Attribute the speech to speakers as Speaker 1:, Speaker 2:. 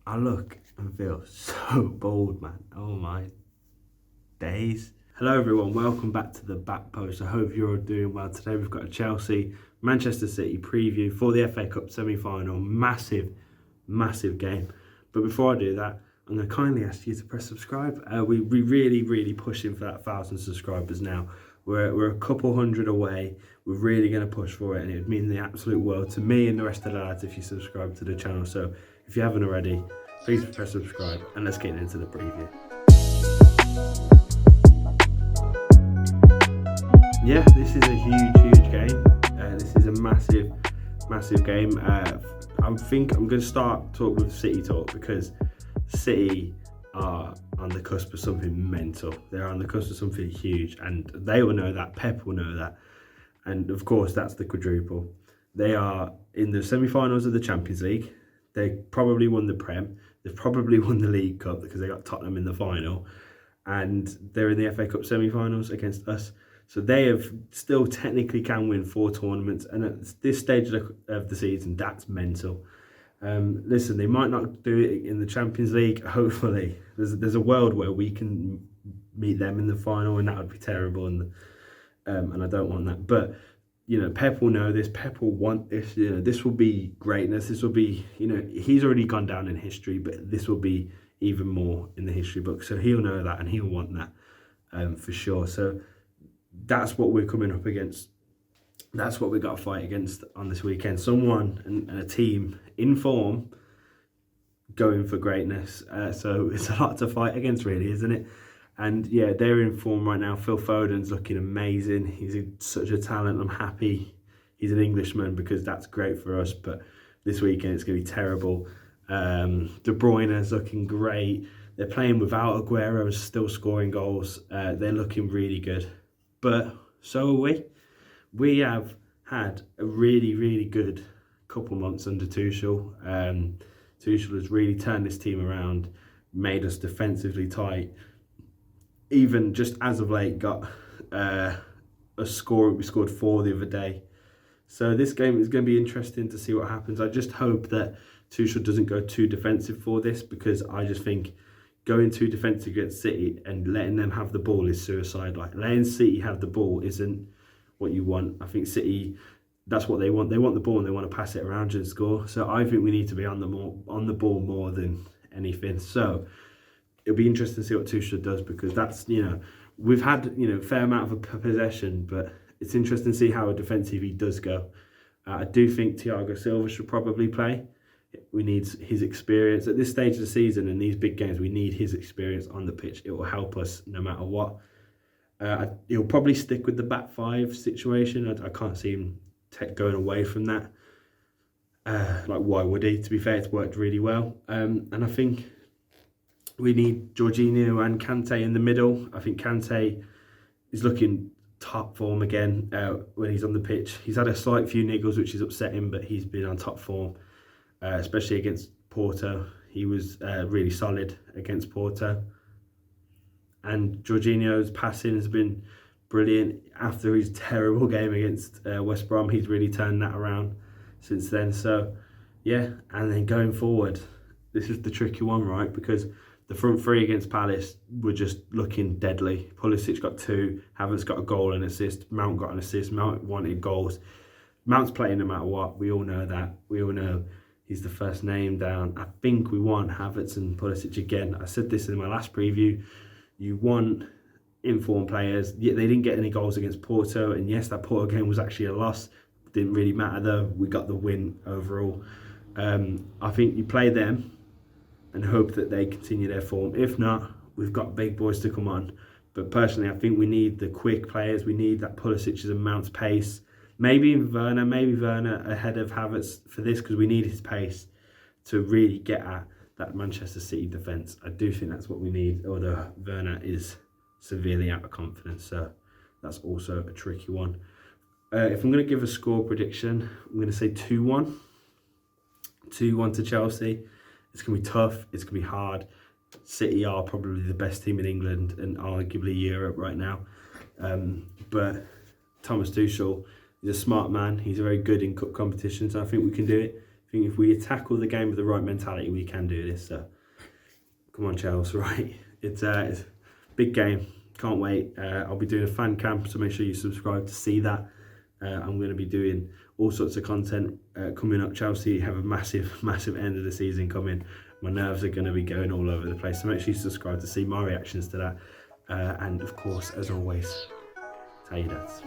Speaker 1: I look and feel so bold, man. Oh my days. Hello everyone, welcome back to the Back Post. I hope you're all doing well. Today we've got a Chelsea Manchester City preview for the FA Cup semi-final. Massive game. But before I do that, I'm going to kindly ask you to press subscribe. We're really pushing for that 1,000 subscribers now. We're a couple hundred away. We're really going to push for it, and it would mean the absolute world to me and the rest of the lads if you subscribe to the channel. So if you haven't already, please press subscribe, and let's get into the preview. Yeah, this is a huge game. This is a massive game. I think I'm going to start talk with City talk, because City are on the cusp of something mental. They're on the cusp of something huge, and they will know that. Pep will know that, and of course that's the quadruple. They are in the semi-finals of the Champions League. They probably won the Prem. They've probably won the League Cup because they got Tottenham in the final, and they're in the FA Cup semi-finals against us. So they have still technically can win 4 tournaments, and at this stage of the season, that's mental. Listen, they might not do it in the Champions League. Hopefully, there's a world where we can meet them in the final, and that would be terrible, and I don't want that. But you know, Pep will know this. Pep will want this. You know, this will be greatness. This will be, you know, he's already gone down in history, but this will be even more in the history book. So he'll know that, and he'll want that for sure. So that's what we're coming up against. That's what we got to fight against on this weekend. Someone and a team in form, going for greatness. So it's a lot to fight against, really, isn't it? And yeah, they're in form right now. Phil Foden's looking amazing. He's such a talent. I'm happy he's an Englishman, because that's great for us. But this weekend it's going to be terrible. De Bruyne's looking great. They're playing without Aguero and still scoring goals. They're looking really good. But so are we. We have had a really good couple months under Tuchel. Tuchel has really turned this team around, made us defensively tight. Even just as of late, got a score. We scored 4 the other day. So this game is going to be interesting to see what happens. I just hope that Tuchel doesn't go too defensive for this, because I just think going too defensive against City and letting them have the ball is suicide. Like, letting City have the ball isn't what you want. I think City, that's what they want. They want the ball and they want to pass it around and score. So I think we need to be on the ball more than anything. So it'll be interesting to see what Tuchel does, because that's, you know, we've had, you know, a fair amount of possession, but it's interesting to see how defensive he does go. I do think Thiago Silva should probably play. We need his experience at this stage of the season, and these big games. We need his experience on the pitch. It will help us no matter what. He'll probably stick with the back 5 situation. I can't see him going away from that. Like, why would he? To be fair, it's worked really well. And I think we need Jorginho and Kante in the middle. I think Kante is looking top form again when he's on the pitch. He's had a slight few niggles, which is upsetting, but he's been on top form, especially against Porto. He was really solid against Porto. And Jorginho's passing has been brilliant. After his terrible game against West Brom, he's really turned that around since then. So, yeah, and then going forward, this is the tricky one, right? Because the front 3 against Palace were just looking deadly. Pulisic got 2, Havertz got a goal and assist, Mount got an assist, Mount wanted goals. Mount's playing no matter what, we all know that. We all know he's the first name down. I think we want Havertz and Pulisic again. I said this in my last preview. You want informed players. They didn't get any goals against Porto, and yes, that Porto game was actually a loss. Didn't really matter though. We got the win overall. I think you play them and hope that they continue their form. If not, we've got big boys to come on. But personally, I think we need the quick players. We need that Pulisic's and Mount's pace. Maybe Werner ahead of Havertz for this, because we need his pace to really get at that Manchester City defence. I do think that's what we need, although Werner is severely out of confidence, so that's also a tricky one. If I'm going to give a score prediction, I'm going to say 2-1. 2-1 to Chelsea. It's going to be tough. It's going to be hard. City are probably the best team in England and arguably Europe right now. But Thomas Tuchel, he's a smart man. He's very good in cup competitions. I think we can do it. think if we tackle the game with the right mentality, we can do this. So come on, Chelsea, right? It's a big game. Can't wait. I'll be doing a fan camp, so make sure you subscribe to see that. I'm going to be doing all sorts of content coming up. Chelsea have a massive end of the season coming. My nerves are going to be going all over the place, so make sure you subscribe to see my reactions to that. And of course, as always, tell your dads.